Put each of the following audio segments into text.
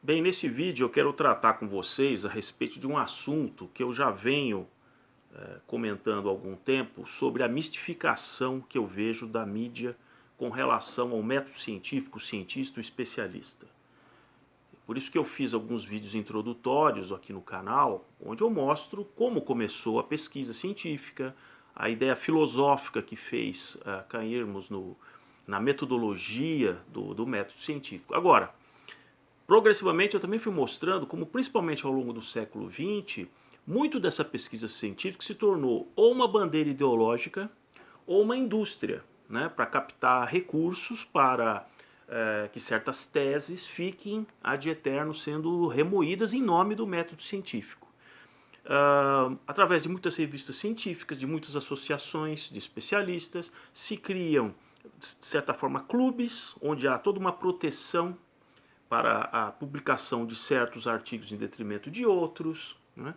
Bem, nesse vídeo eu quero tratar com vocês a respeito de um assunto que eu já venho comentando há algum tempo sobre a mistificação que eu vejo da mídia com relação ao método científico, cientista e especialista. Por isso que eu fiz alguns vídeos introdutórios aqui no canal, onde eu mostro como começou a pesquisa científica, a ideia filosófica que fez cairmos na metodologia do método científico. Agora, progressivamente eu também fui mostrando como, principalmente ao longo do século XX, muito dessa pesquisa científica se tornou ou uma bandeira ideológica ou uma indústria, né, para captar recursos para que certas teses fiquem ad eterno sendo remoídas em nome do método científico. Através de muitas revistas científicas, de muitas associações de especialistas, se criam, de certa forma, clubes onde há toda uma proteção para a publicação de certos artigos em detrimento de outros, né?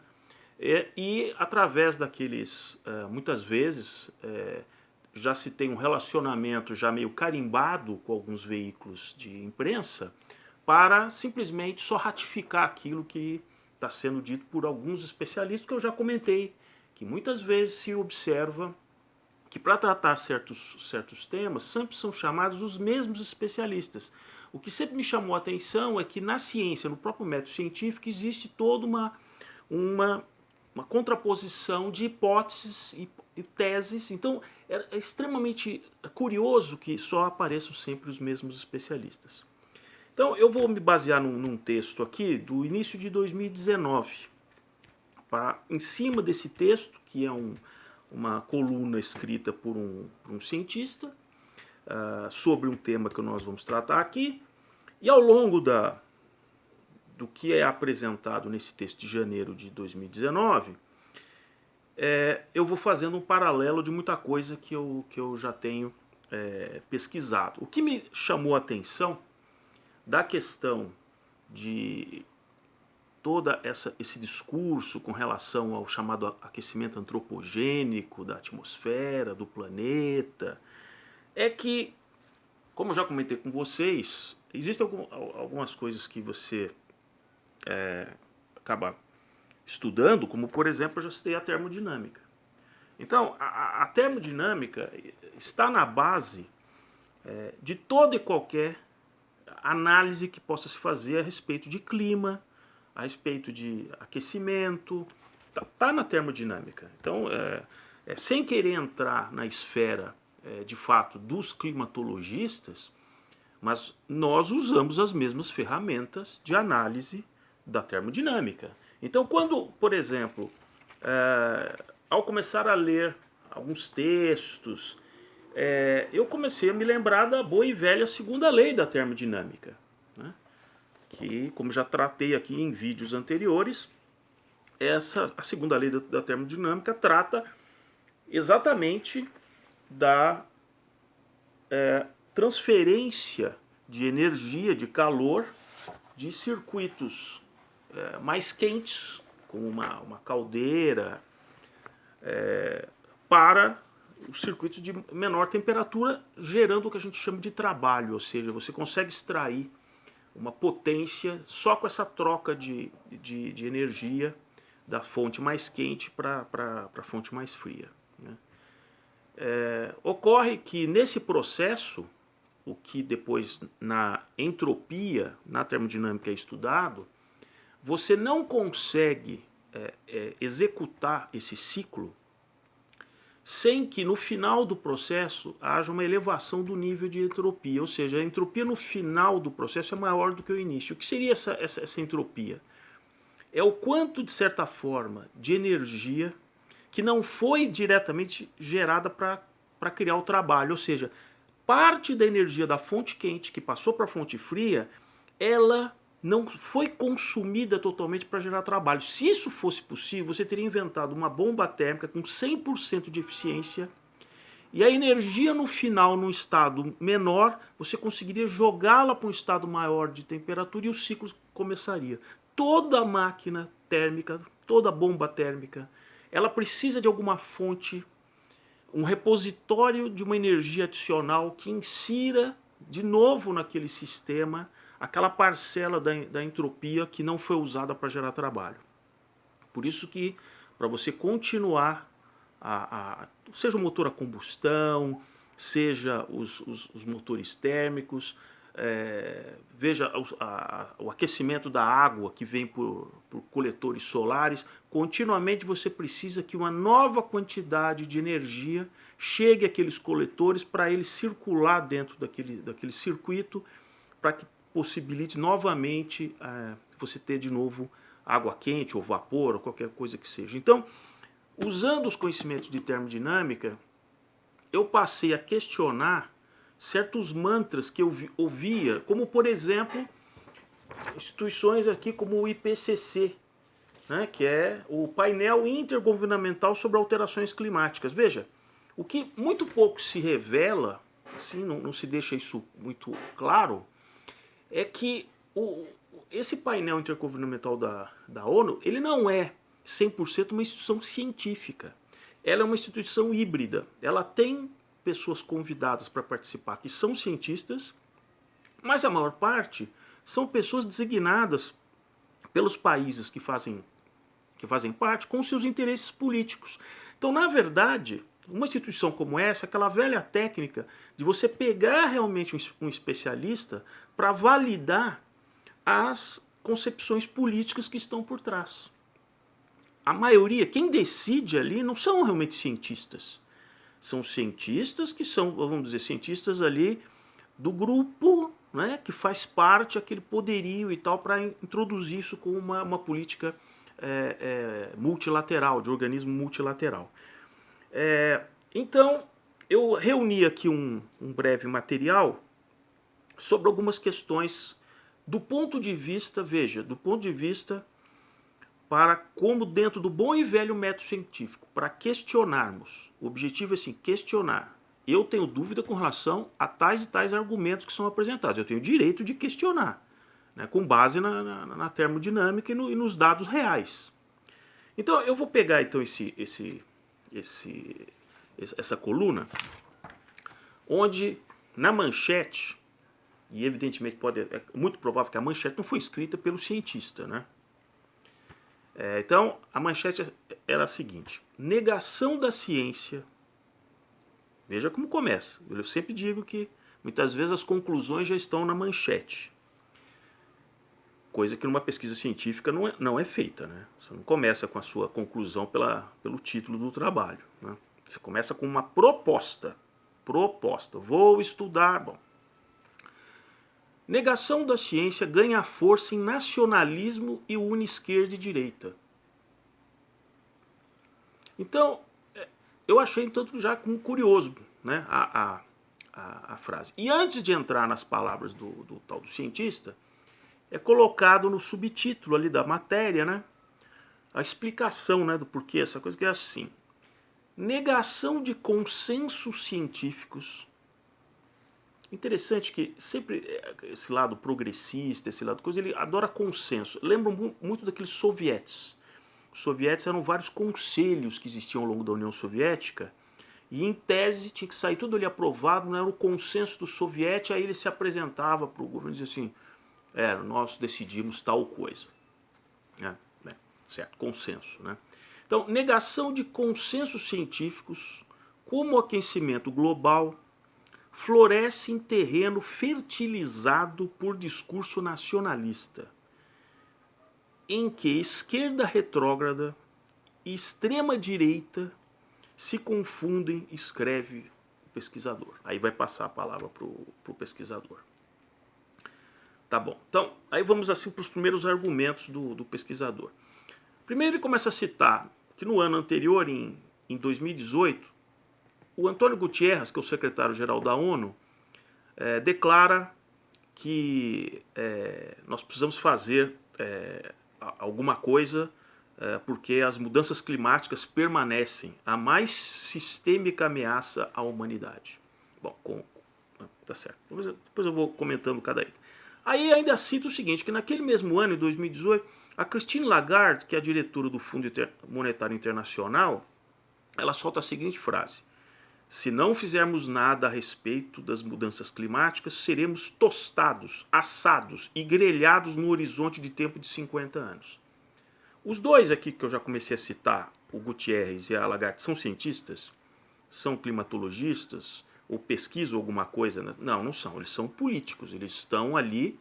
E através daqueles, muitas vezes, já se tem um relacionamento já meio carimbado com alguns veículos de imprensa para simplesmente só ratificar aquilo que está sendo dito por alguns especialistas, que eu já comentei, que muitas vezes se observa que para tratar certos temas sempre são chamados os mesmos especialistas. O que sempre me chamou a atenção é que na ciência, no próprio método científico, existe toda uma, uma contraposição de hipóteses e teses. Então é extremamente curioso que só apareçam sempre os mesmos especialistas. Então eu vou me basear num texto aqui do início de 2019. Em cima desse texto, que é uma coluna escrita por um cientista, sobre um tema que nós vamos tratar aqui, e ao longo do que é apresentado nesse texto de janeiro de 2019, eu vou fazendo um paralelo de muita coisa que eu já tenho pesquisado. O que me chamou a atenção da questão de todo esse discurso com relação ao chamado aquecimento antropogênico da atmosfera, do planeta, é que, como eu já comentei com vocês, existem algumas coisas que você acaba estudando, como por exemplo, eu já citei a termodinâmica. Então, a termodinâmica está na base de toda e qualquer análise que possa se fazer a respeito de clima, a respeito de aquecimento, está na termodinâmica. Então, sem querer entrar na esfera, de fato, dos climatologistas, mas nós usamos as mesmas ferramentas de análise da termodinâmica. Então, quando, por exemplo, ao começar a ler alguns textos, eu comecei a me lembrar da boa e velha segunda lei da termodinâmica, né? Que, como já tratei aqui em vídeos anteriores, a segunda lei da termodinâmica trata exatamente da transferência de energia, de calor, de circuitos mais quentes, como uma caldeira, para os circuitos de menor temperatura, gerando o que a gente chama de trabalho, ou seja, você consegue extrair uma potência só com essa troca de energia da fonte mais quente para a fonte mais fria, né? Ocorre que nesse processo, o que depois na entropia, na termodinâmica é estudado, você não consegue executar esse ciclo sem que no final do processo haja uma elevação do nível de entropia, ou seja, a entropia no final do processo é maior do que o início. O que seria essa entropia? É o quanto, de certa forma, de energia que não foi diretamente gerada para criar o trabalho, ou seja, parte da energia da fonte quente que passou para a fonte fria, ela não foi consumida totalmente para gerar trabalho. Se isso fosse possível, você teria inventado uma bomba térmica com 100% de eficiência e a energia no final, num estado menor, você conseguiria jogá-la para um estado maior de temperatura e o ciclo começaria. Toda máquina térmica, toda bomba térmica, ela precisa de alguma fonte, um repositório de uma energia adicional que insira de novo naquele sistema aquela parcela da entropia que não foi usada para gerar trabalho. Por isso que, para você continuar, seja o motor a combustão, seja os motores térmicos, veja o aquecimento da água que vem por coletores solares, continuamente você precisa que uma nova quantidade de energia chegue àqueles coletores para ele circular dentro daquele circuito, para que possibilite novamente você ter de novo água quente ou vapor ou qualquer coisa que seja. Então, usando os conhecimentos de termodinâmica, eu passei a questionar certos mantras que eu ouvia, como por exemplo, instituições aqui como o IPCC, né, que é o Painel Intergovernamental sobre Alterações Climáticas. Veja, o que muito pouco se revela, assim, não se deixa isso muito claro, é que esse painel intergovernamental da ONU, ele não é 100% uma instituição científica. Ela é uma instituição híbrida. Ela tem pessoas convidadas para participar que são cientistas, mas a maior parte são pessoas designadas pelos países que fazem parte com seus interesses políticos. Então, na verdade, uma instituição como essa, aquela velha técnica de você pegar realmente um especialista para validar as concepções políticas que estão por trás. A maioria, quem decide ali, não são realmente cientistas. São cientistas que são, vamos dizer, cientistas ali do grupo, né, que faz parte aquele poderio e tal para introduzir isso como uma política multilateral, de organismo multilateral. Então, eu reuni aqui um breve material sobre algumas questões do ponto de vista, veja, do ponto de vista para como dentro do bom e velho método científico, para questionarmos. O objetivo é assim, questionar. Eu tenho dúvida com relação a tais e tais argumentos que são apresentados. Eu tenho o direito de questionar, né, com base na termodinâmica e nos dados reais. Então eu vou pegar então essa coluna, onde na manchete, e evidentemente é muito provável que a manchete não foi escrita pelo cientista, né? Então a manchete era a seguinte: negação da ciência. Veja como começa. Eu sempre digo que muitas vezes as conclusões já estão na manchete. Coisa que numa pesquisa científica não é feita, né? Você não começa com a sua conclusão pelo título do trabalho, né? Você começa com uma proposta. Vou estudar. Bom. Negação da ciência ganha força em nacionalismo e une esquerda e direita. Então, eu achei tanto já como curioso, né, a frase. E antes de entrar nas palavras do tal do cientista, é colocado no subtítulo ali da matéria, né, a explicação, né, do porquê essa coisa, que é assim: negação de consensos científicos. Interessante que sempre esse lado progressista, esse lado coisa, ele adora consenso. Lembra muito daqueles sovietes. Os sovietes eram vários conselhos que existiam ao longo da União Soviética, e em tese tinha que sair tudo ali aprovado, não era o consenso do soviete, aí ele se apresentava para o governo e dizia assim: nós decidimos tal coisa. Certo, consenso, né? Então, negação de consensos científicos, como o aquecimento global, floresce em terreno fertilizado por discurso nacionalista, em que esquerda retrógrada e extrema-direita se confundem, escreve o pesquisador. Aí vai passar a palavra para o pesquisador. Tá bom, então, aí vamos assim para os primeiros argumentos do pesquisador. Primeiro ele começa a citar que no ano anterior, em 2018, o Antônio Guterres, que é o secretário-geral da ONU, declara que nós precisamos fazer alguma coisa porque as mudanças climáticas permanecem a mais sistêmica ameaça à humanidade. Bom, tá certo. Depois eu vou comentando cada item. Aí ainda cito o seguinte, que naquele mesmo ano, em 2018, a Christine Lagarde, que é a diretora do Fundo Monetário Internacional, ela solta a seguinte frase: Se não fizermos nada a respeito das mudanças climáticas, seremos tostados, assados e grelhados no horizonte de tempo de 50 anos. Os dois aqui que eu já comecei a citar, o Gutierrez e a Lagarde, são cientistas? São climatologistas? Ou pesquisam alguma coisa? Não, não são. Eles são políticos. Eles estão ali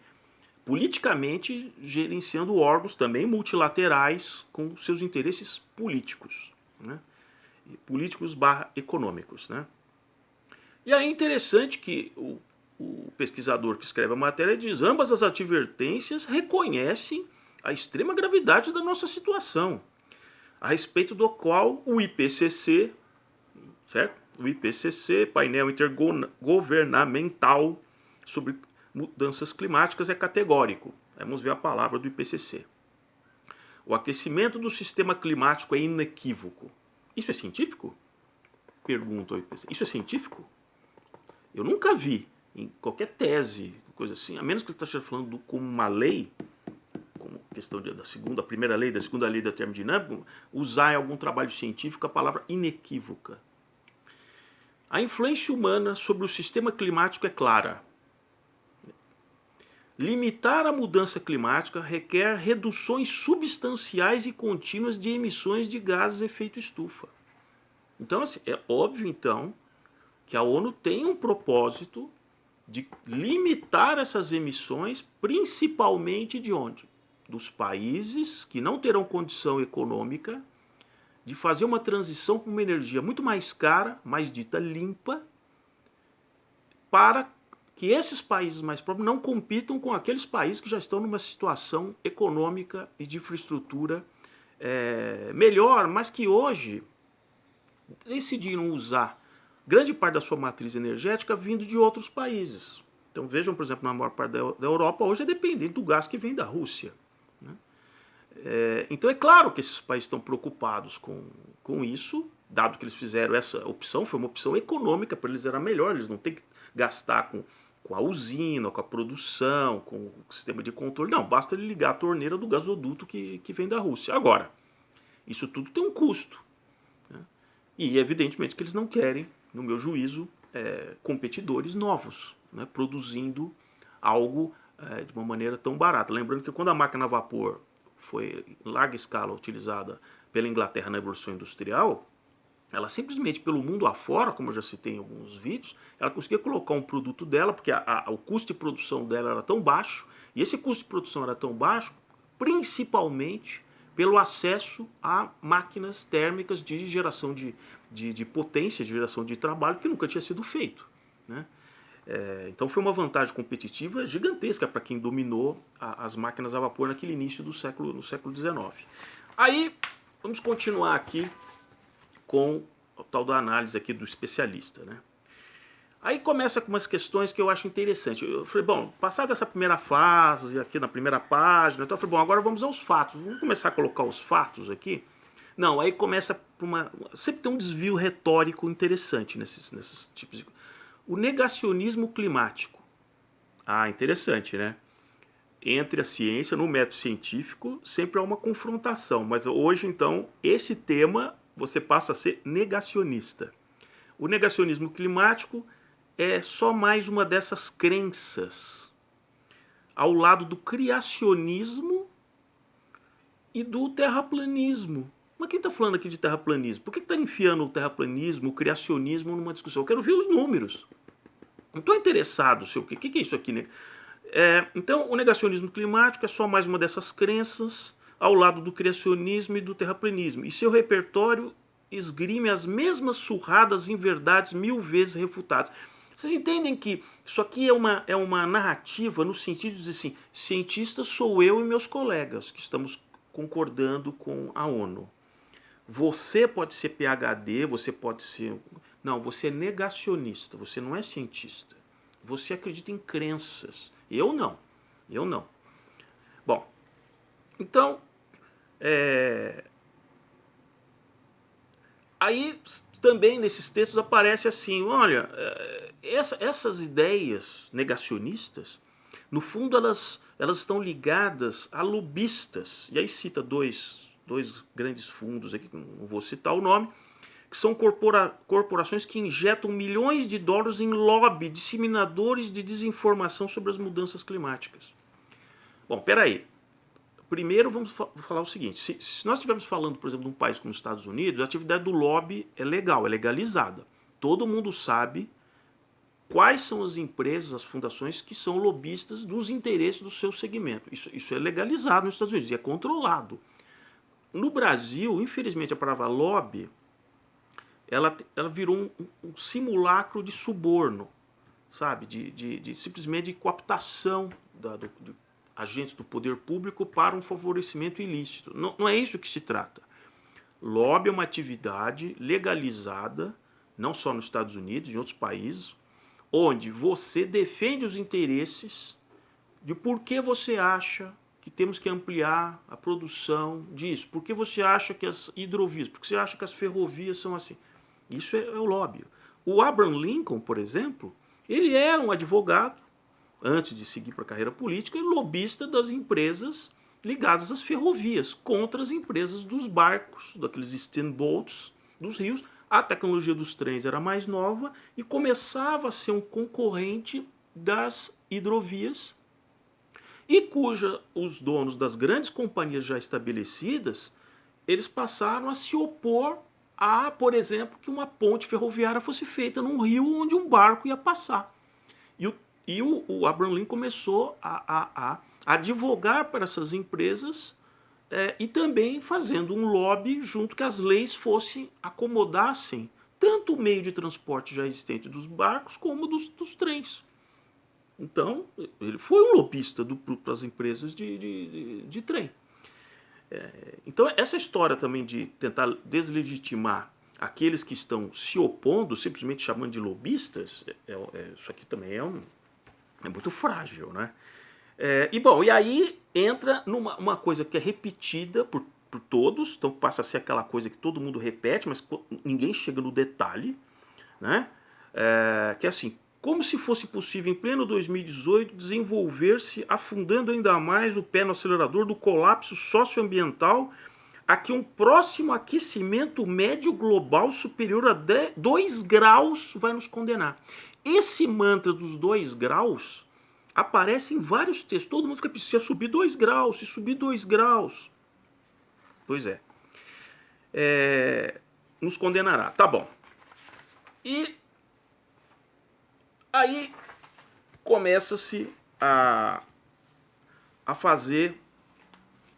politicamente gerenciando órgãos também multilaterais com seus interesses políticos, né? Políticos / econômicos, né? E aí é interessante que o pesquisador que escreve a matéria diz: ambas as advertências reconhecem a extrema gravidade da nossa situação, a respeito do qual o IPCC, certo? O IPCC, Painel Intergovernamental sobre Mudanças Climáticas, é categórico. Vamos ver a palavra do IPCC. O aquecimento do sistema climático é inequívoco. Isso é científico? Pergunta ao IPCC. Isso é científico? Eu nunca vi em qualquer tese, coisa assim, a menos que ele esteja falando como uma lei, como questão da primeira lei, da segunda lei da termodinâmica, usar em algum trabalho científico a palavra inequívoca. A influência humana sobre o sistema climático é clara. Limitar a mudança climática requer reduções substanciais e contínuas de emissões de gases de efeito estufa. Então, assim, é óbvio, então, que a ONU tem um propósito de limitar essas emissões, principalmente de onde? Dos países que não terão condição econômica de fazer uma transição para uma energia muito mais cara, mais dita limpa, para que esses países mais pobres não compitam com aqueles países que já estão numa situação econômica e de infraestrutura melhor, mas que hoje decidiram usar grande parte da sua matriz energética vindo de outros países. Então vejam, por exemplo, na maior parte da Europa hoje é dependente do gás que vem da Rússia, né? Então é claro que esses países estão preocupados com isso, dado que eles fizeram essa opção, foi uma opção econômica, para eles era melhor, eles não têm que gastar com a usina, com a produção, com o sistema de controle, não, basta ele ligar a torneira do gasoduto que vem da Rússia. Agora, isso tudo tem um custo, né? E evidentemente que eles não querem, no meu juízo, competidores novos, né, produzindo algo de uma maneira tão barata. Lembrando que quando a máquina a vapor foi em larga escala utilizada pela Inglaterra na Revolução Industrial, ela simplesmente pelo mundo afora, como eu já citei em alguns vídeos, ela conseguia colocar um produto dela, porque o custo de produção dela era tão baixo, e esse custo de produção era tão baixo, principalmente pelo acesso a máquinas térmicas de geração de potência, de geração de trabalho, que nunca tinha sido feito, né? Então foi uma vantagem competitiva gigantesca para quem dominou as máquinas a vapor naquele início do século XIX. Aí, vamos continuar aqui com o tal da análise aqui do especialista, né? Aí começa com umas questões que eu acho interessante. Eu falei, bom, passada essa primeira fase, aqui na primeira página, então eu falei, bom, agora vamos aos fatos. Vamos começar a colocar os fatos aqui? Não, aí começa por sempre tem um desvio retórico interessante nesses tipos de... O negacionismo climático. Ah, interessante, né? Entre a ciência, no método científico, sempre há uma confrontação. Mas hoje, então, esse tema, você passa a ser negacionista. O negacionismo climático é só mais uma dessas crenças, ao lado do criacionismo e do terraplanismo. Mas quem está falando aqui de terraplanismo? Por que está enfiando o terraplanismo, o criacionismo numa discussão? Eu quero ver os números. Não estou interessado sei o quê. O que é isso aqui, né? Então, o negacionismo climático é só mais uma dessas crenças, ao lado do criacionismo e do terraplanismo. E seu repertório esgrime as mesmas surradas em verdades 1000 vezes refutadas. Vocês entendem que isso aqui é uma narrativa no sentido de dizer assim, cientista sou eu e meus colegas que estamos concordando com a ONU. Você pode ser PhD, você pode ser... Não, você é negacionista, você não é cientista. Você acredita em crenças. Eu não. Bom, então, aí também nesses textos aparece assim, olha, essas ideias negacionistas, no fundo elas estão ligadas a lobistas. E aí cita dois grandes fundos aqui, não vou citar o nome, que são corporações que injetam milhões de dólares em lobby, disseminadores de desinformação sobre as mudanças climáticas. Bom, peraí. Primeiro vamos falar o seguinte, se nós estivermos falando, por exemplo, de um país como os Estados Unidos, a atividade do lobby é legal, é legalizada. Todo mundo sabe quais são as empresas, as fundações que são lobistas dos interesses do seu segmento. Isso é legalizado nos Estados Unidos e é controlado. No Brasil, infelizmente, a palavra lobby, ela virou um simulacro de suborno, sabe? Simplesmente de cooptação de agentes do poder público para um favorecimento ilícito. Não é isso que se trata. Lobby é uma atividade legalizada, não só nos Estados Unidos, em outros países, onde você defende os interesses de por que você acha que temos que ampliar a produção disso, por que você acha que as hidrovias, por que você acha que as ferrovias são assim. Isso é o lobby. O Abraham Lincoln, por exemplo, ele era um advogado, antes de seguir para a carreira política, e lobista das empresas ligadas às ferrovias, contra as empresas dos barcos, daqueles steamboats dos rios. A tecnologia dos trens era mais nova e começava a ser um concorrente das hidrovias, e os donos das grandes companhias já estabelecidas, eles passaram a se opor a, por exemplo, que uma ponte ferroviária fosse feita num rio onde um barco ia passar. O Abraham Lincoln começou a advogar para essas empresas e também fazendo um lobby junto que as leis acomodassem tanto o meio de transporte já existente dos barcos como dos trens. Então, ele foi um lobista para as empresas de trem. Então, essa história também de tentar deslegitimar aqueles que estão se opondo, simplesmente chamando de lobistas, isso aqui também é muito frágil, né? E aí entra numa coisa que é repetida por todos, então passa a ser aquela coisa que todo mundo repete, mas ninguém chega no detalhe, né? Que é assim, como se fosse possível em pleno 2018 desenvolver-se, afundando ainda mais o pé no acelerador do colapso socioambiental, a que um próximo aquecimento médio global superior a 2 graus vai nos condenar. Esse mantra dos 2 graus aparece em vários textos. Todo mundo fica pensando, se subir 2 graus, se subir 2 graus. Pois é. Nos condenará. Tá bom. E aí começa-se a fazer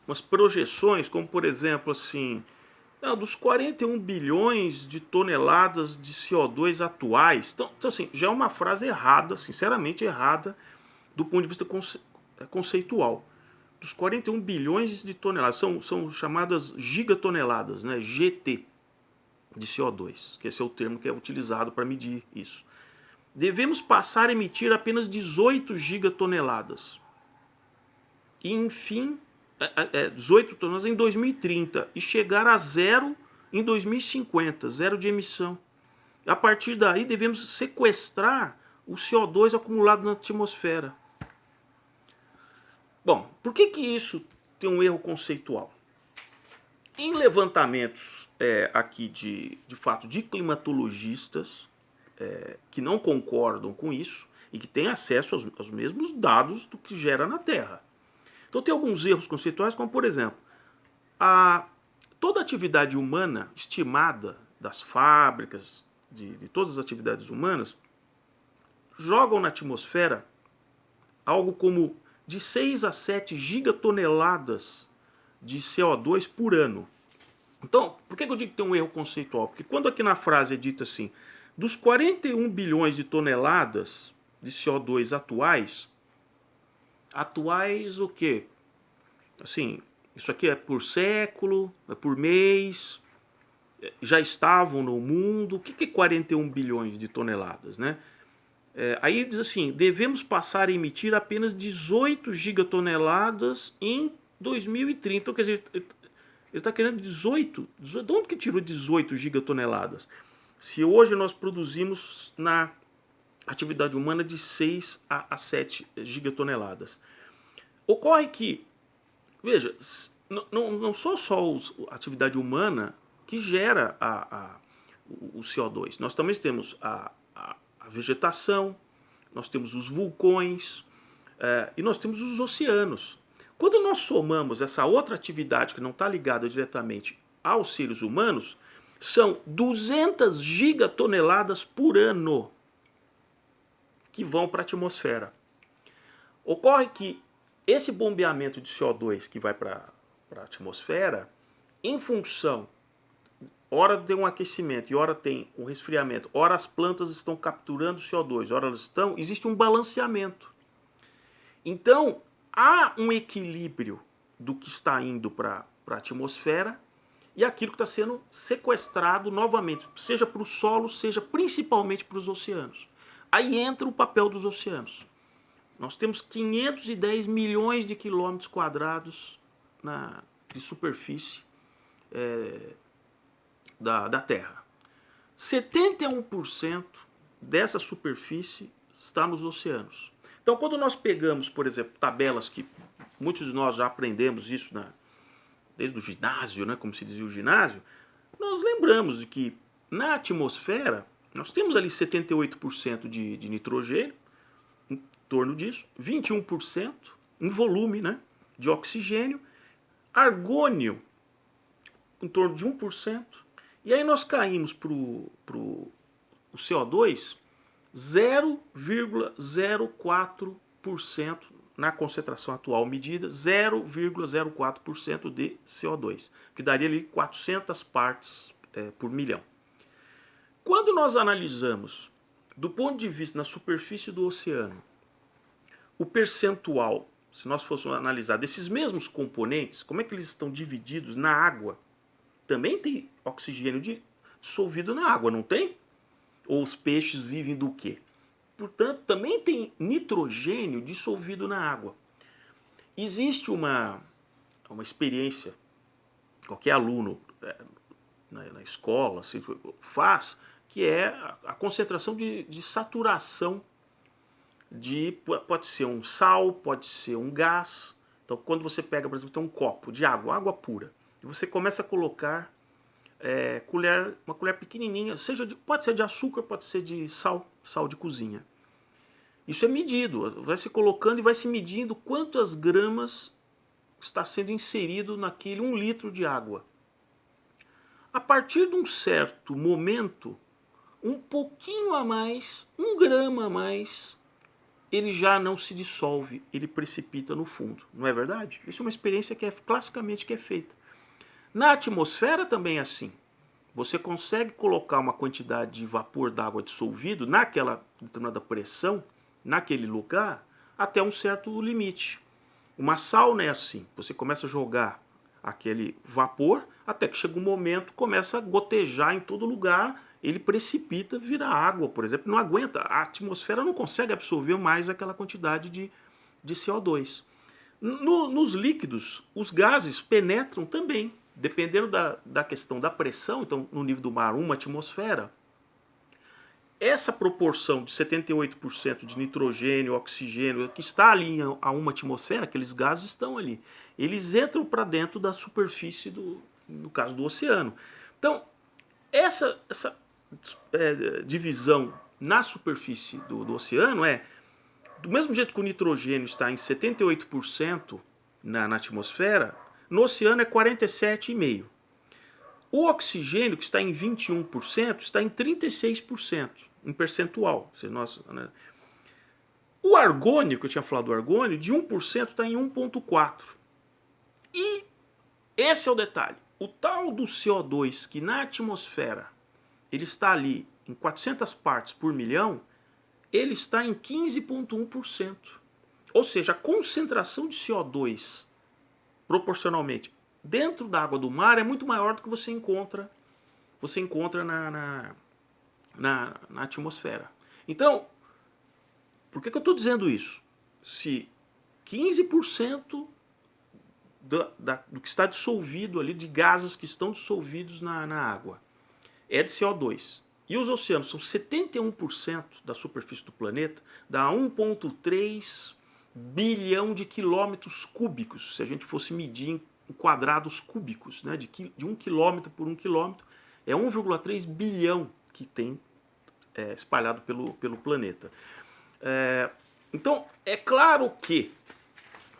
umas projeções, como por exemplo assim, dos 41 bilhões de toneladas de CO2 atuais. Então assim, já é uma frase errada, sinceramente errada, do ponto de vista conceitual. Dos 41 bilhões de toneladas, são chamadas gigatoneladas, né? GT, de CO2, que esse é o termo que é utilizado para medir isso. Devemos passar a emitir apenas 18 gigatoneladas. E, enfim, 18 toneladas em 2030 e chegar a zero em 2050, zero de emissão. A partir daí, devemos sequestrar o CO2 acumulado na atmosfera. Bom, por que isso tem um erro conceitual? Em levantamentos aqui de fato de climatologistas que não concordam com isso e que têm acesso aos mesmos dados do que gera na Terra. Então tem alguns erros conceituais, como por exemplo, toda atividade humana estimada das fábricas, de todas as atividades humanas, jogam na atmosfera algo como de 6 a 7 gigatoneladas de CO2 por ano. Então, por que eu digo que tem um erro conceitual? Porque quando aqui na frase é dito assim, dos 41 bilhões de toneladas de CO2 atuais o quê? Assim, isso aqui é por século, é por mês, já estavam no mundo. O que é 41 bilhões de toneladas, né? Aí diz assim, devemos passar a emitir apenas 18 gigatoneladas em 2030. Então, quer dizer, ele está querendo 18. De onde que tirou 18 gigatoneladas? Se hoje nós produzimos na atividade humana de 6 a 7 gigatoneladas. Ocorre que, veja, não só a atividade humana que gera o CO2. Nós também temos a vegetação, nós temos os vulcões e nós temos os oceanos. Quando nós somamos essa outra atividade que não está ligada diretamente aos seres humanos, são 200 gigatoneladas por ano que vão para a atmosfera. Ocorre que esse bombeamento de CO2 que vai para a atmosfera, em função, ora tem um aquecimento e ora tem um resfriamento, ora as plantas estão capturando CO2, ora elas estão, existe um balanceamento. Então, há um equilíbrio do que está indo para a atmosfera e aquilo que está sendo sequestrado novamente, seja para o solo, seja principalmente para os oceanos. Aí entra o papel dos oceanos. Nós temos 510 milhões de quilômetros quadrados de superfície da Terra. 71% dessa superfície está nos oceanos. Então, quando nós pegamos, por exemplo, tabelas que muitos de nós já aprendemos isso desde o ginásio, né, como se dizia o ginásio, nós lembramos de que na atmosfera nós temos ali 78% de nitrogênio, em torno disso, 21% em volume, né, de oxigênio, argônio em torno de 1%, e aí nós caímos para o CO2, 0,04% na concentração atual medida, 0,04% de CO2, que daria ali 400 partes por milhão. Quando nós analisamos, do ponto de vista na superfície do oceano, o percentual, se nós fôssemos analisar desses mesmos componentes, como é que eles estão divididos na água, também tem oxigênio dissolvido na água, não tem? Ou os peixes vivem do quê? Portanto, também tem nitrogênio dissolvido na água. Existe uma experiência, qualquer aluno na escola se faz, que é a concentração de saturação pode ser um sal, pode ser um gás. Então, quando você pega, por exemplo, tem um copo de água, água pura, e você começa a colocar uma colher pequenininha, pode ser de açúcar, pode ser de sal de cozinha. Isso é medido, vai se colocando e vai se medindo quantas gramas está sendo inserido naquele 1 litro de água. A partir de um certo momento, um pouquinho a mais, 1 grama a mais, ele já não se dissolve, ele precipita no fundo. Não é verdade? Isso é uma experiência que classicamente é feita. Na atmosfera também é assim. Você consegue colocar uma quantidade de vapor d'água dissolvido naquela determinada pressão, naquele lugar, até um certo limite. Uma sauna é assim. Você começa a jogar aquele vapor, até que chega um momento, começa a gotejar em todo lugar, ele precipita, vira água, por exemplo. Não aguenta, a atmosfera não consegue absorver mais aquela quantidade de CO2. Nos líquidos, os gases penetram também. Dependendo da questão da pressão, então no nível do mar, 1 atmosfera, essa proporção de 78% de nitrogênio, oxigênio, que está ali a 1 atmosfera, aqueles gases estão ali, eles entram para dentro da superfície, no caso do oceano. Então, essa divisão na superfície do oceano do mesmo jeito que o nitrogênio está em 78% na atmosfera, no oceano é 47,5%. O oxigênio, que está em 21%, está em 36%, em percentual. O argônio, que eu tinha falado do argônio, de 1% está em 1,4%. E esse é o detalhe. O tal do CO2, que na atmosfera ele está ali em 400 partes por milhão, ele está em 15,1%. Ou seja, a concentração de CO2 proporcionalmente dentro da água do mar é muito maior do que você encontra na atmosfera. Então, por que eu estou dizendo isso? Se 15% do que está dissolvido ali, de gases que estão dissolvidos na água, é de CO2, e os oceanos são 71% da superfície do planeta, dá 1,3 bilhão de quilômetros cúbicos, se a gente fosse medir em quadrados cúbicos, né, de 1 quilômetro por 1 quilômetro, É 1,3 bilhão que tem espalhado pelo planeta. Então, é claro que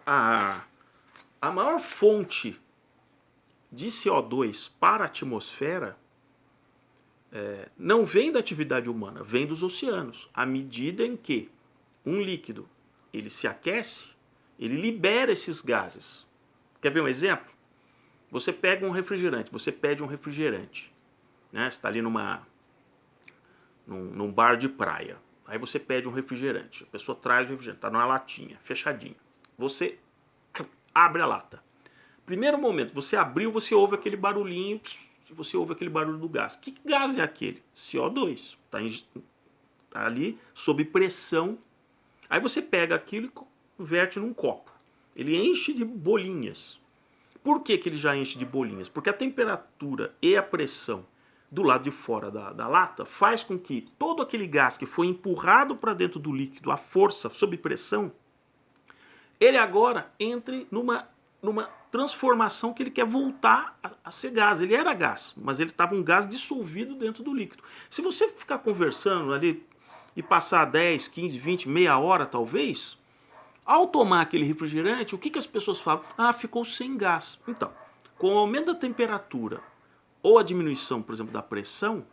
a maior fonte de CO2 para a atmosfera não vem da atividade humana, vem dos oceanos. À medida em que um líquido ele se aquece, ele libera esses gases. Quer ver um exemplo? Você pega um refrigerante, você pede um refrigerante, né? Você está ali num bar de praia. Aí você pede um refrigerante, a pessoa traz o refrigerante, está numa latinha, fechadinha. Você abre a lata. Primeiro momento, você abriu, você ouve aquele barulhinho, você ouve aquele barulho do gás. Que gás é aquele? CO2. Está ali sob pressão. Aí você pega aquilo e verte num copo. Ele enche de bolinhas. Por que ele já enche de bolinhas? Porque a temperatura e a pressão do lado de fora da lata faz com que todo aquele gás que foi empurrado para dentro do líquido, à força, sob pressão, ele agora entre numa transformação que ele quer voltar a ser gás. Ele era gás, mas ele estava um gás dissolvido dentro do líquido. Se você ficar conversando ali e passar 10, 15, 20, meia hora talvez, ao tomar aquele refrigerante, o que as pessoas falam? Ah, ficou sem gás. Então, com o aumento da temperatura ou a diminuição, por exemplo, da pressão,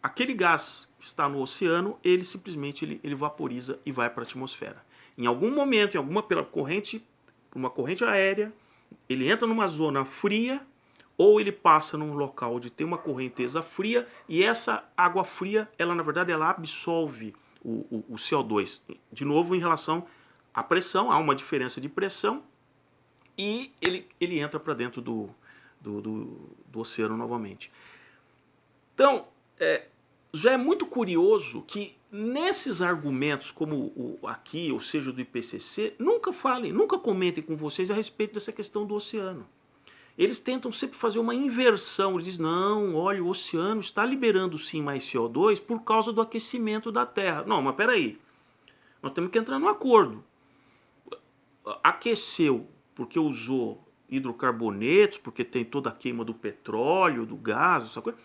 aquele gás que está no oceano, ele simplesmente ele vaporiza e vai para a atmosfera. Em algum momento, pela uma corrente aérea, ele entra numa zona fria ou ele passa num local onde tem uma correnteza fria e essa água fria, ela na verdade ela absolve o CO2. De novo, em relação à pressão, há uma diferença de pressão e ele entra para dentro do oceano novamente. Então, já é muito curioso que nesses argumentos, como aqui, ou seja, do IPCC, nunca comentem com vocês a respeito dessa questão do oceano. Eles tentam sempre fazer uma inversão. Eles dizem, não, olha, o oceano está liberando sim mais CO2 por causa do aquecimento da Terra. Não, mas peraí, nós temos que entrar num acordo. Aqueceu porque usou hidrocarbonetos, porque tem toda a queima do petróleo, do gás, essa coisa,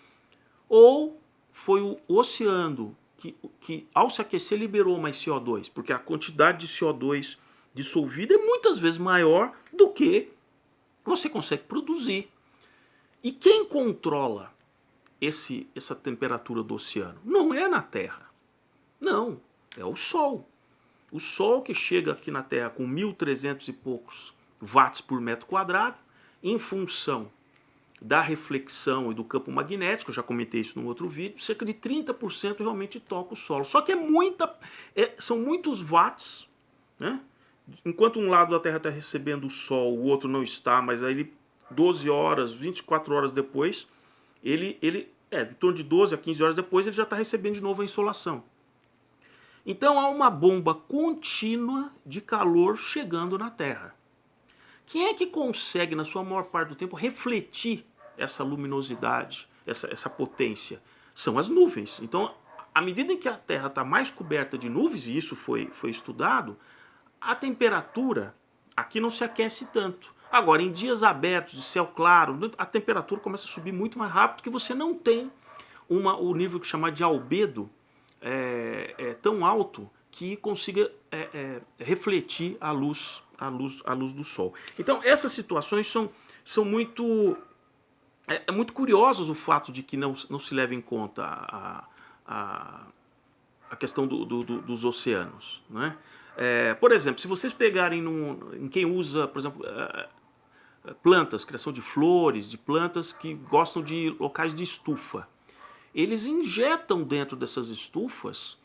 ou foi o oceano que ao se aquecer liberou mais CO2, porque a quantidade de CO2 dissolvida é muitas vezes maior do que você consegue produzir. E quem controla essa temperatura do oceano? Não é na Terra. Não, é o Sol. O Sol que chega aqui na Terra com 1.300 e poucos watts por metro quadrado, em função da reflexão e do campo magnético, eu já comentei isso num outro vídeo, cerca de 30% realmente toca o solo. Só que são muitos watts, né? Enquanto um lado da Terra está recebendo o Sol, o outro não está, mas aí 12 horas, 24 horas depois, em torno de 12 a 15 horas depois, ele já está recebendo de novo a insolação. Então há uma bomba contínua de calor chegando na Terra. Quem é que consegue, na sua maior parte do tempo, refletir essa luminosidade, essa potência? São as nuvens. Então, à medida em que a Terra está mais coberta de nuvens, e isso foi estudado, a temperatura aqui não se aquece tanto. Agora, em dias abertos, de céu claro, a temperatura começa a subir muito mais rápido, porque você não tem o nível que chama de albedo tão alto que consiga refletir a luz do Sol. Então, essas situações são muito... É muito curioso o fato de que não se leva em conta a questão dos oceanos, né? Por exemplo, se vocês pegarem em quem usa, por exemplo, plantas, criação de flores, de plantas que gostam de locais de estufa, eles injetam dentro dessas estufas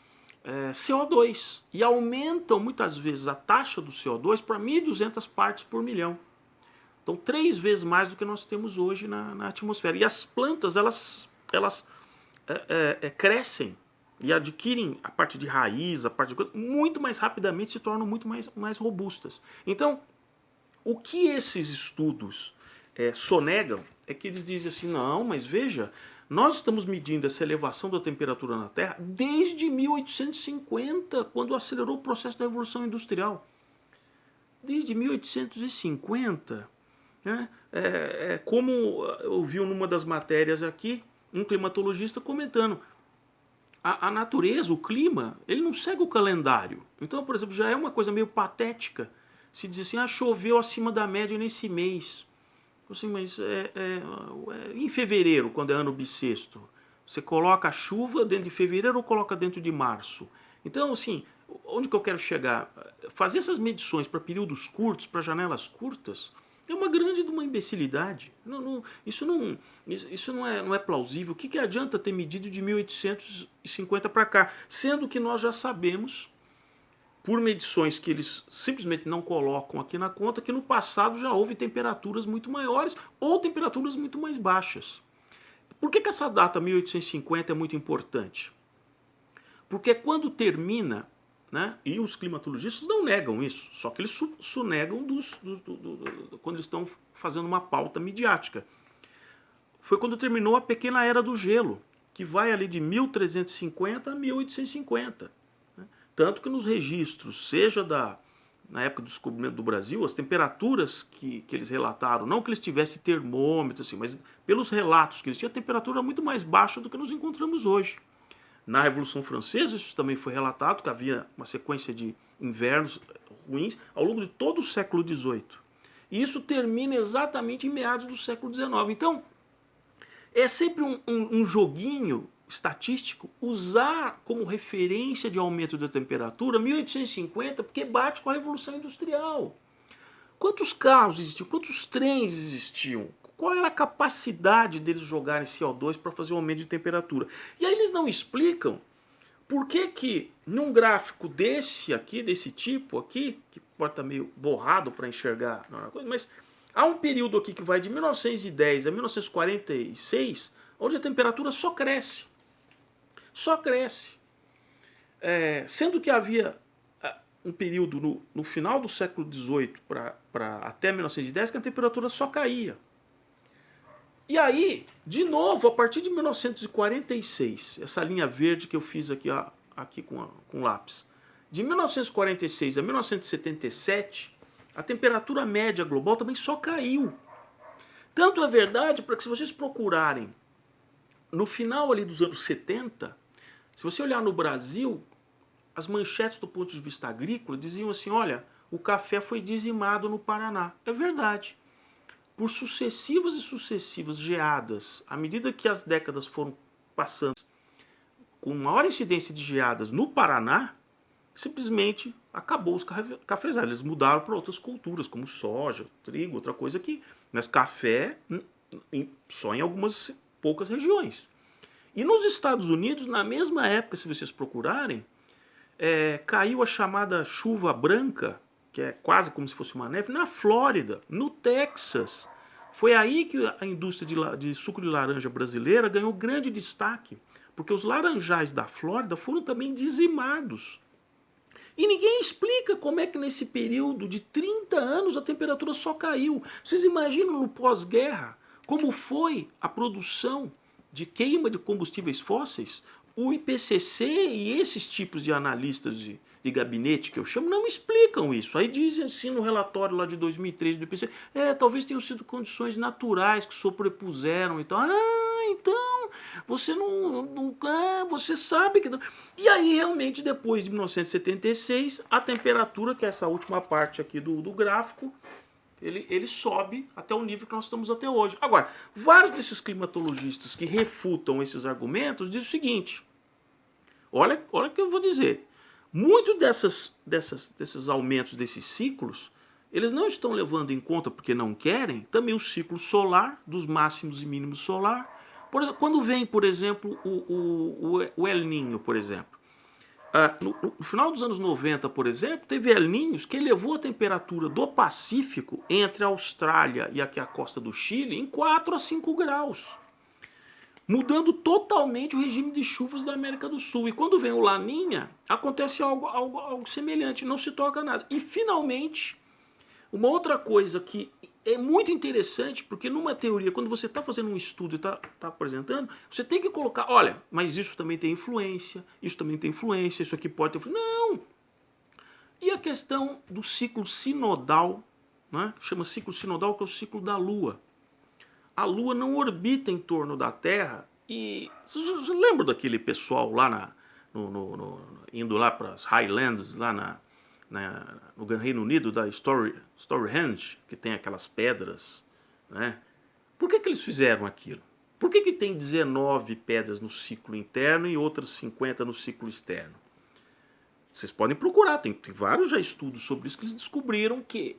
CO2 e aumentam muitas vezes a taxa do CO2 para 1.200 partes por milhão. Então, 3 vezes mais do que nós temos hoje na atmosfera. E as plantas, elas crescem e adquirem a parte de raiz, a parte de muito mais rapidamente, se tornam muito mais robustas. Então, o que esses estudos sonegam é que eles dizem assim, não, mas veja, nós estamos medindo essa elevação da temperatura na Terra desde 1850, quando acelerou o processo da Revolução Industrial. Desde 1850, né? Como eu vi numa das matérias aqui, um climatologista comentando, a natureza, o clima, ele não segue o calendário. Então, por exemplo, já é uma coisa meio patética se dizer assim, choveu acima da média nesse mês. Assim, mas em fevereiro, quando é ano bissexto, você coloca a chuva dentro de fevereiro ou coloca dentro de março? Então, assim, onde que eu quero chegar? Fazer essas medições para períodos curtos, para janelas curtas, é uma grande uma imbecilidade. Isso não é plausível. O que adianta ter medido de 1850 para cá? Sendo que nós já sabemos, por medições que eles simplesmente não colocam aqui na conta, que no passado já houve temperaturas muito maiores ou temperaturas muito mais baixas. Por que essa data 1850 é muito importante? Porque quando termina, né, e os climatologistas não negam isso, só que eles sonegam quando eles estão fazendo uma pauta midiática. Foi quando terminou a pequena era do gelo, que vai ali de 1350 a 1850. Né? Tanto que nos registros, seja na época do descobrimento do Brasil, as temperaturas que eles relataram, não que eles tivessem termômetro, assim, mas pelos relatos que eles tinham, a temperatura era muito mais baixa do que nós encontramos hoje. Na Revolução Francesa, isso também foi relatado, que havia uma sequência de invernos ruins ao longo de todo o século XVIII. E isso termina exatamente em meados do século XIX. Então, é sempre um joguinho estatístico usar como referência de aumento da temperatura 1850, porque bate com a Revolução Industrial. Quantos carros existiam? Quantos trens existiam? Qual era a capacidade deles jogarem CO2 para fazer um aumento de temperatura? E aí eles não explicam por que num gráfico desse tipo aqui, que pode estar meio borrado para enxergar, mas há um período aqui que vai de 1910 a 1946, onde a temperatura só cresce. Só cresce. Sendo que havia um período no final do século XVIII para até 1910 que a temperatura só caía. E aí, de novo, a partir de 1946, essa linha verde que eu fiz aqui com lápis, de 1946 a 1977, a temperatura média global também só caiu. Tanto é verdade, para que se vocês procurarem no final ali dos anos 70, se você olhar no Brasil, as manchetes do ponto de vista agrícola diziam assim, olha, o café foi dizimado no Paraná. É verdade. Por sucessivas geadas, à medida que as décadas foram passando, com maior incidência de geadas no Paraná, simplesmente acabou os cafezais. Eles mudaram para outras culturas, como soja, trigo, outra coisa aqui. Mas café só em algumas poucas regiões. E nos Estados Unidos, na mesma época, se vocês procurarem, caiu a chamada chuva branca, que é quase como se fosse uma neve, na Flórida, no Texas. Foi aí que a indústria de suco de laranja brasileira ganhou grande destaque, porque os laranjais da Flórida foram também dizimados. E ninguém explica como é que nesse período de 30 anos a temperatura só caiu. Vocês imaginam no pós-guerra como foi a produção de queima de combustíveis fósseis? O IPCC e esses tipos de analistas de gabinete, que eu chamo, não explicam isso. Aí dizem assim no relatório lá de 2013 do IPCC, talvez tenham sido condições naturais que sobrepuseram e tal. Então, você você sabe que... E aí, realmente, depois de 1976, a temperatura, que é essa última parte aqui do gráfico, ele sobe até o nível que nós estamos até hoje. Agora, vários desses climatologistas que refutam esses argumentos dizem o seguinte, olha o que eu vou dizer, muito desses aumentos desses ciclos, eles não estão levando em conta, porque não querem, também o ciclo solar, dos máximos e mínimos solar. Por exemplo, quando vem, por exemplo, o El Niño, por exemplo. No final dos anos 90, por exemplo, teve El Niños que elevou a temperatura do Pacífico entre a Austrália e aqui a costa do Chile em 4 a 5 graus. Mudando totalmente o regime de chuvas da América do Sul. E quando vem o Laninha, acontece algo semelhante, não se toca nada. E finalmente, uma outra coisa que é muito interessante, porque numa teoria, quando você está fazendo um estudo e está apresentando, você tem que colocar, olha, mas isso também tem influência, isso também tem influência, isso aqui pode ter influência. Não! E a questão do ciclo sinodal, né, que chama ciclo sinodal, que é o ciclo da Lua. A Lua não orbita em torno da Terra. E você lembra daquele pessoal lá indo lá para as Highlands, lá no Reino Unido, da Stonehenge, que tem aquelas pedras, né? Por que eles fizeram aquilo? Por que tem 19 pedras no ciclo interno e outras 50 no ciclo externo? Vocês podem procurar, tem vários já estudos sobre isso, que eles descobriram que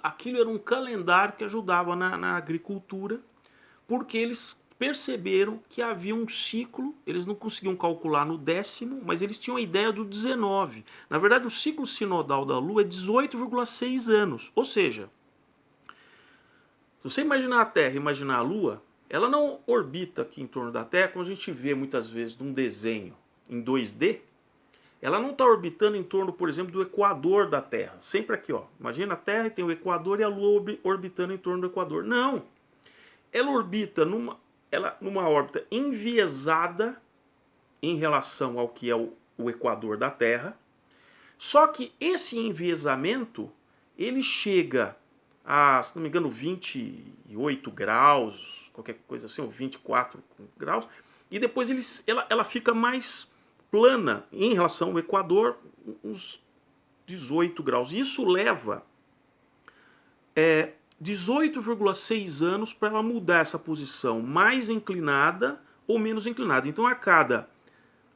aquilo era um calendário que ajudava na agricultura, porque eles perceberam que havia um ciclo, eles não conseguiam calcular no 10º, mas eles tinham a ideia do 19. Na verdade, o ciclo sinodal da Lua é 18,6 anos. Ou seja, se você imaginar a Terra e imaginar a Lua, ela não orbita aqui em torno da Terra, como a gente vê muitas vezes num desenho em 2D. Ela não está orbitando em torno, por exemplo, do equador da Terra. Sempre aqui, ó. Imagina a Terra e tem o equador e a Lua orbitando em torno do equador. Não! Ela orbita numa órbita enviesada em relação ao que é o equador da Terra. Só que esse enviesamento, ele chega a, se não me engano, 28 graus, qualquer coisa assim, ou 24 graus, e depois ela fica mais plana em relação ao equador, uns 18 graus. Isso leva 18,6 anos para ela mudar essa posição mais inclinada ou menos inclinada. Então, a cada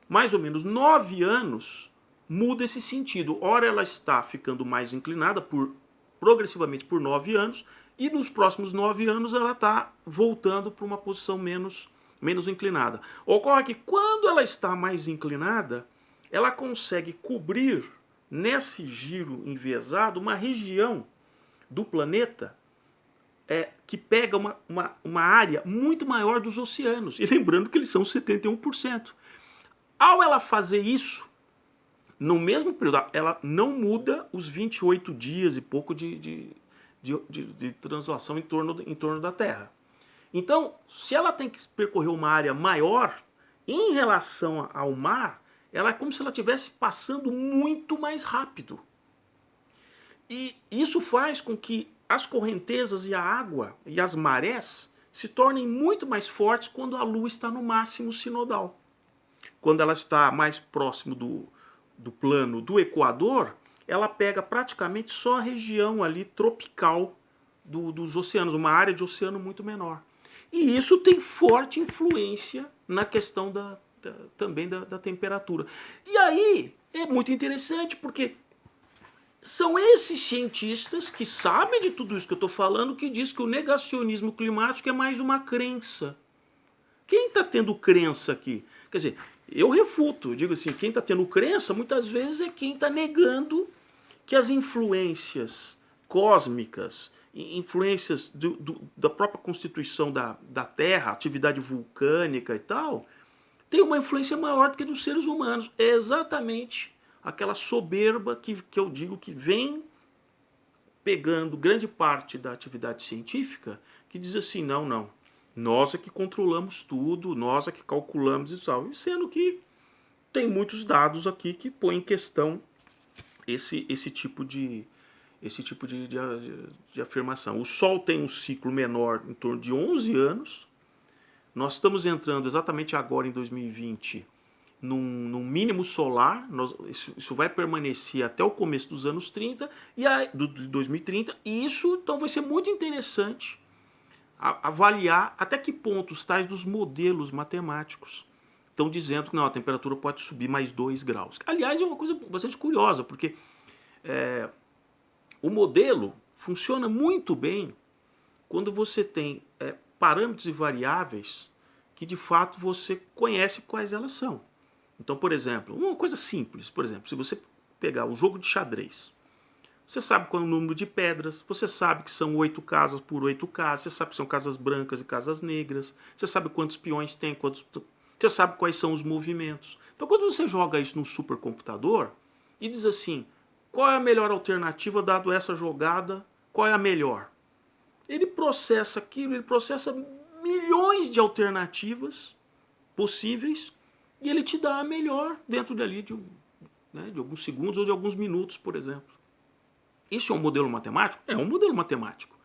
mais ou menos 9 anos, muda esse sentido. Ora, ela está ficando mais inclinada progressivamente por 9 anos, e nos próximos 9 anos ela está voltando para uma posição menos inclinada. Ocorre que quando ela está mais inclinada, ela consegue cobrir nesse giro enviesado uma região do planeta que pega uma área muito maior dos oceanos. E lembrando que eles são 71%. Ao ela fazer isso, no mesmo período, ela não muda os 28 dias e pouco de translação em torno da Terra. Então, se ela tem que percorrer uma área maior, em relação ao mar, ela é como se ela estivesse passando muito mais rápido. E isso faz com que as correntezas e a água e as marés se tornem muito mais fortes quando a Lua está no máximo sinodal. Quando ela está mais próximo do plano do Equador, ela pega praticamente só a região ali tropical dos oceanos, uma área de oceano muito menor. E isso tem forte influência na questão também da temperatura. E aí é muito interessante, porque são esses cientistas que sabem de tudo isso que eu estou falando que diz que o negacionismo climático é mais uma crença. Quem está tendo crença aqui? Quer dizer, eu refuto, digo assim, quem está tendo crença muitas vezes é quem está negando que as influências cósmicas, influências da própria constituição da Terra, atividade vulcânica e tal, tem uma influência maior do que dos seres humanos. É exatamente aquela soberba que eu digo que vem pegando grande parte da atividade científica, que diz assim, não, nós é que controlamos tudo, nós é que calculamos e tal. Sendo que tem muitos dados aqui que põem em questão esse tipo de afirmação. O Sol tem um ciclo menor em torno de 11 anos. Nós estamos entrando exatamente agora em 2020 num mínimo solar. Isso vai permanecer até o começo dos anos 30 de 2030. E isso então vai ser muito interessante avaliar até que ponto os tais dos modelos matemáticos estão dizendo que não, a temperatura pode subir mais 2 graus. Aliás, é uma coisa bastante curiosa, porque o modelo funciona muito bem quando você tem parâmetros e variáveis que de fato você conhece quais elas são. Então, por exemplo, uma coisa simples, por exemplo, se você pegar um jogo de xadrez, você sabe qual é o número de pedras, você sabe que são 8 casas por 8 casas, você sabe que são casas brancas e casas negras, você sabe quantos peões tem, você sabe quais são os movimentos. Então, quando você joga isso num supercomputador e diz assim, qual é a melhor alternativa dado essa jogada, qual é a melhor? Ele processa aquilo, ele processa milhões de alternativas possíveis e ele te dá a melhor dentro dali de alguns segundos ou de alguns minutos, por exemplo. Isso é um modelo matemático? É um modelo matemático,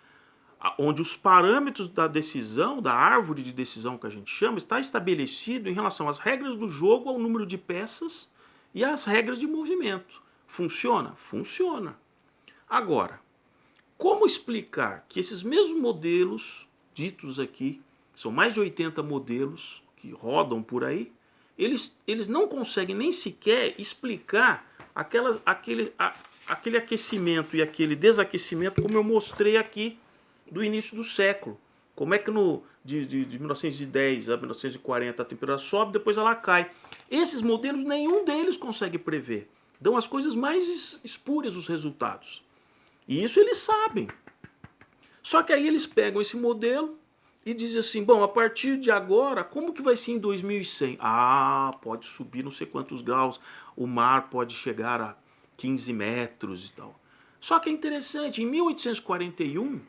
onde os parâmetros da decisão, da árvore de decisão que a gente chama, está estabelecido em relação às regras do jogo, ao número de peças e às regras de movimento. Funciona? Funciona. Agora, como explicar que esses mesmos modelos ditos aqui, são mais de 80 modelos que rodam por aí, eles não conseguem nem sequer explicar aquele aquecimento e aquele desaquecimento, como eu mostrei aqui do início do século. Como é que de 1910 a 1940 a temperatura sobe, depois ela cai. Esses modelos, nenhum deles consegue prever. Dão as coisas mais espúrias os resultados. E isso eles sabem. Só que aí eles pegam esse modelo e dizem assim, bom, a partir de agora, como que vai ser em 2100? Ah, pode subir não sei quantos graus, o mar pode chegar a 15 metros e tal. Só que é interessante, em 1841,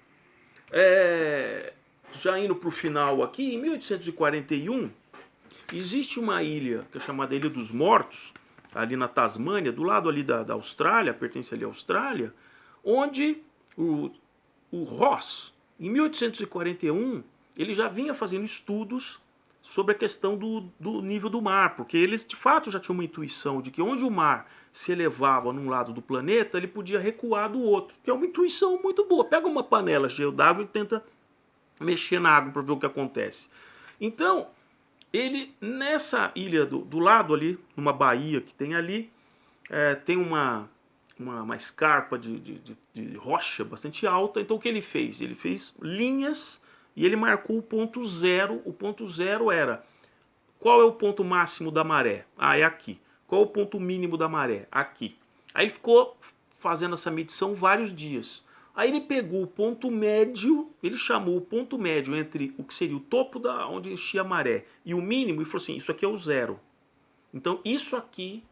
já indo para o final aqui, em 1841, existe uma ilha, que é chamada Ilha dos Mortos, ali na Tasmânia, do lado ali da Austrália, pertence ali à Austrália, onde o Ross, em 1841, ele já vinha fazendo estudos sobre a questão do nível do mar, porque eles de fato já tinham uma intuição de que onde o mar se elevava num lado do planeta, ele podia recuar do outro, que é uma intuição muito boa. Pega uma panela cheia d'água e tenta mexer na água para ver o que acontece. Então, ele nessa ilha do lado ali, numa baía que tem ali, tem uma escarpa de rocha bastante alta. Então o que ele fez? Ele fez linhas e ele marcou o ponto zero. O ponto zero era, qual é o ponto máximo da maré? Ah, é aqui. Qual é o ponto mínimo da maré? Aqui. Aí ele ficou fazendo essa medição vários dias. Aí ele pegou o ponto médio, ele chamou o ponto médio entre o que seria o topo da onde enchia a maré e o mínimo e falou assim, isso aqui é o zero. Então isso aqui,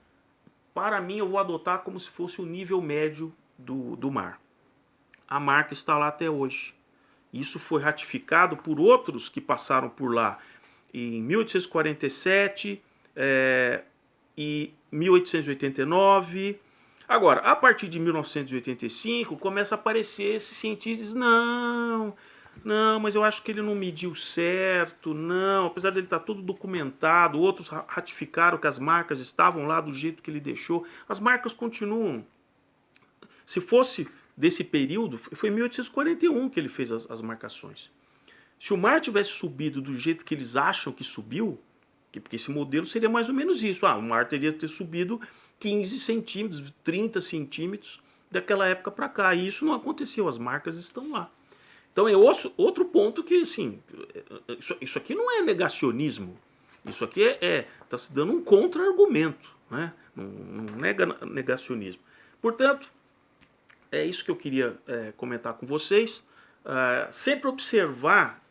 para mim, eu vou adotar como se fosse o nível médio do mar. A marca está lá até hoje. Isso foi ratificado por outros que passaram por lá em 1847 e 1889. Agora, a partir de 1985, começa a aparecer esses cientistas, não, mas eu acho que ele não mediu certo, não, apesar dele estar tudo documentado, outros ratificaram que as marcas estavam lá do jeito que ele deixou, as marcas continuam. Se fosse desse período, foi em 1841 que ele fez as marcações. Se o mar tivesse subido do jeito que eles acham que subiu, porque esse modelo seria mais ou menos isso, o mar teria que ter subido 15 centímetros, 30 centímetros daquela época para cá. E isso não aconteceu, as marcas estão lá. Então é outro ponto que, assim, isso aqui não é negacionismo. Isso aqui está se dando um contra-argumento, né? Não é negacionismo. Portanto, é isso que eu queria comentar com vocês. Sempre observar,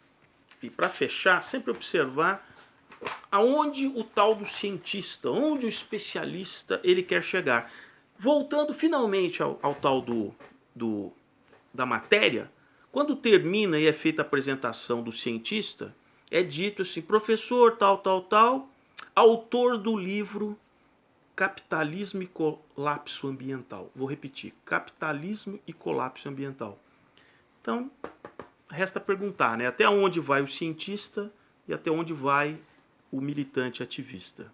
e para fechar, sempre observar aonde o tal do cientista, onde o especialista ele quer chegar. Voltando finalmente ao tal da matéria, quando termina e é feita a apresentação do cientista, é dito assim, professor tal, autor do livro Capitalismo e Colapso Ambiental. Vou repetir, Capitalismo e Colapso Ambiental. Então, resta perguntar, né? Até onde vai o cientista e até onde vai o militante ativista.